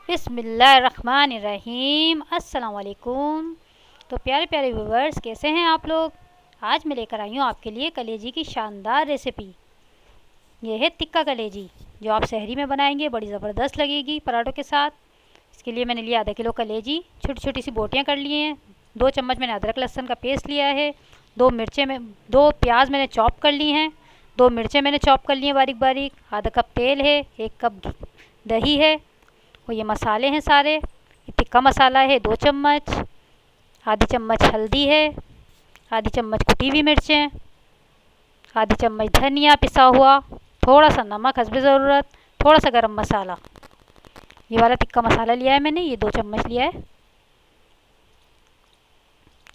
बिस्मिल्लाहिर्रहमानिर्रहीम। अस्सलाम वालेकुम। तो प्यारे प्यारे व्यूवर्स, कैसे हैं आप लोग। आज मैं लेकर आई हूँ आपके लिए कलेजी की शानदार रेसिपी। ये है टिक्का कलेजी, जो आप सहरी में बनाएंगे बड़ी ज़बरदस्त लगेगी पराठों के साथ। इसके लिए मैंने लिया आधा किलो कलेजी, छोटी छोटी सी बोटियाँ कर ली हैं। 2 चम्मच मैंने अदरक लहसुन का पेस्ट लिया है। 2 प्याज मैंने चॉप कर ली हैं। 2 मिर्चें मैंने चॉप कर ली हैं बारीक बारीक। आधा कप तेल है। 1 कप दही है। और ये मसाले हैं सारे। ये टिक्का मसाला है 2 चम्मच। आधी चम्मच हल्दी है। आधी चम्मच कुटी हुई मिर्चें। आधी चम्मच धनिया पिसा हुआ। थोड़ा सा नमक हस्बे ज़रूरत। थोड़ा सा गरम मसाला। ये वाला टिक्का मसाला लिया है मैंने, ये 2 चम्मच लिया है।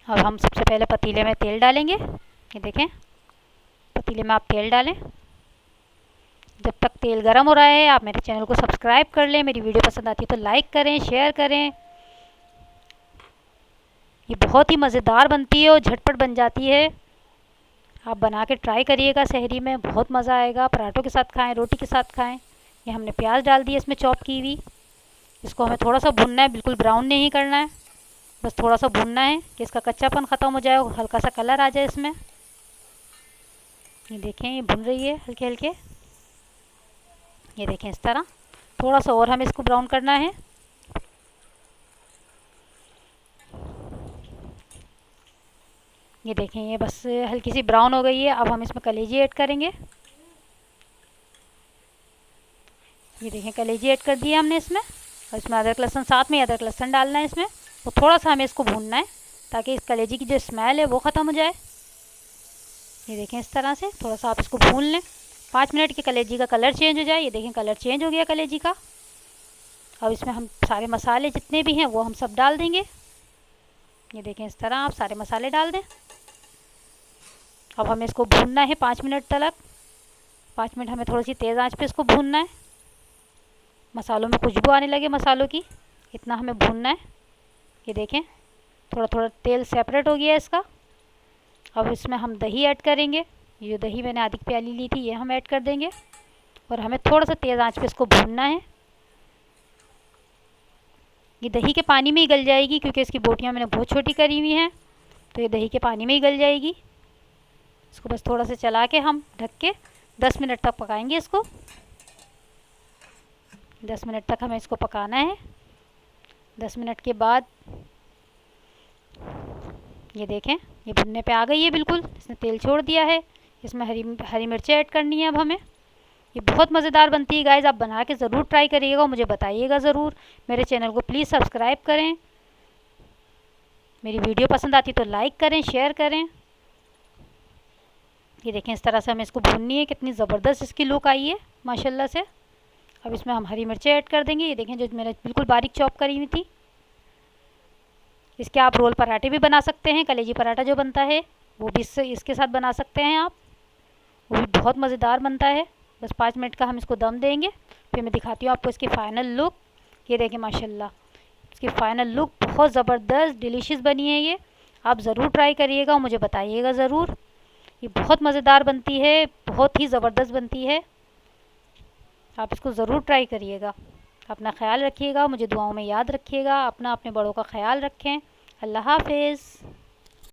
अब हम सबसे पहले पतीले में तेल डालेंगे। ये देखें, पतीले में आप तेल डालें। जब तक तेल गर्म हो रहा है आप मेरे चैनल को सब्सक्राइब कर लें। मेरी वीडियो पसंद आती है तो लाइक करें, शेयर करें। ये बहुत ही मज़ेदार बनती है और झटपट बन जाती है। आप बना के ट्राई करिएगा, सहरी में बहुत मज़ा आएगा। पराठों के साथ खाएं, रोटी के साथ खाएं। ये हमने प्याज डाल दी है इसमें चॉप की हुई। इसको हमें थोड़ा सा भुनना है, बिल्कुल ब्राउन नहीं करना है, बस थोड़ा सा भुनना है कि इसका कच्चापन ख़त्म हो जाए और हल्का सा कलर आ जाए इसमें। ये देखें, ये भुन रही है हल्के हल्के। ये देखें, इस तरह थोड़ा सा और हमें इसको ब्राउन करना है। ये देखें, ये बस हल्की सी ब्राउन हो गई है। अब हम इसमें कलेजी ऐड करेंगे। ये देखें, कलेजी ऐड कर दिया हमने इसमें। और इसमें अदरक लहसुन, साथ में अदरक लहसुन डालना है इसमें। तो थोड़ा सा हमें इसको भूनना है ताकि इस कलेजी की जो स्मेल है वो ख़त्म हो जाए। ये देखें, इस तरह से थोड़ा सा आप इसको भून लें। 5 मिनट के कलेजी का कलर चेंज हो जाए। ये देखें, कलर चेंज हो गया कलेजी का। अब इसमें हम सारे मसाले जितने भी हैं वो हम सब डाल देंगे। ये देखें, इस तरह आप सारे मसाले डाल दें। अब हमें इसको भूनना है 5 मिनट तक। 5 मिनट हमें थोड़ी सी तेज़ आंच पे इसको भूनना है। मसालों में खुशबू आने लगे मसालों की, इतना हमें भूनना है। ये देखें, थोड़ा थोड़ा तेल सेपरेट हो गया है इसका। अब इसमें हम दही ऐड करेंगे। ये जो दही मैंने आधी प्याली ली थी ये हम ऐड कर देंगे। और हमें थोड़ा सा तेज़ आंच पे इसको भूनना है। ये दही के पानी में ही गल जाएगी क्योंकि इसकी बोटियाँ मैंने बहुत छोटी करी हुई हैं, तो ये दही के पानी में ही गल जाएगी। इसको बस थोड़ा सा चला के हम ढक के 10 मिनट तक पकाएंगे इसको। 10 मिनट तक हमें इसको पकाना है। 10 मिनट के बाद ये देखें, ये भुनने पे आ गई है बिल्कुल, इसने तेल छोड़ दिया है। इसमें हरी मिर्चें ऐड करनी है अब हमें। ये बहुत मज़ेदार बनती है गाइस, आप बना के ज़रूर ट्राई करिएगा और मुझे बताइएगा ज़रूर। मेरे चैनल को प्लीज़ सब्सक्राइब करें। मेरी वीडियो पसंद आती तो लाइक करें, शेयर करें। ये देखें, इस तरह से हमें इसको भूननी है। कितनी ज़बरदस्त इसकी लुक आई है माशाल्लाह से। अब इसमें हम हरी मिर्चें ऐड कर देंगे। ये देखें, जो मैंने बिल्कुल बारीक चॉप करी हुई थी। इसके आप रोल पराठे भी बना सकते हैं। कलेजी पराठा जो बनता है वो भी इसके साथ बना सकते हैं आप, वो भी बहुत मज़ेदार बनता है। बस 5 मिनट का हम इसको दम देंगे, फिर मैं दिखाती हूँ आपको इसकी फ़ाइनल लुक। ये देखें माशाल्लाह, इसकी फ़ाइनल लुक बहुत ज़बरदस्त डिलीशियस बनी है। ये आप ज़रूर ट्राई करिएगा और मुझे बताइएगा ज़रूर। ये बहुत मज़ेदार बनती है, बहुत ही ज़बरदस्त बनती है। आप इसको ज़रूर ट्राई करिएगा। अपना ख्याल रखिएगा, मुझे दुआओं में याद रखिएगा। अपना अपने बड़ों का ख्याल रखें। अल्लाह हाफिज़।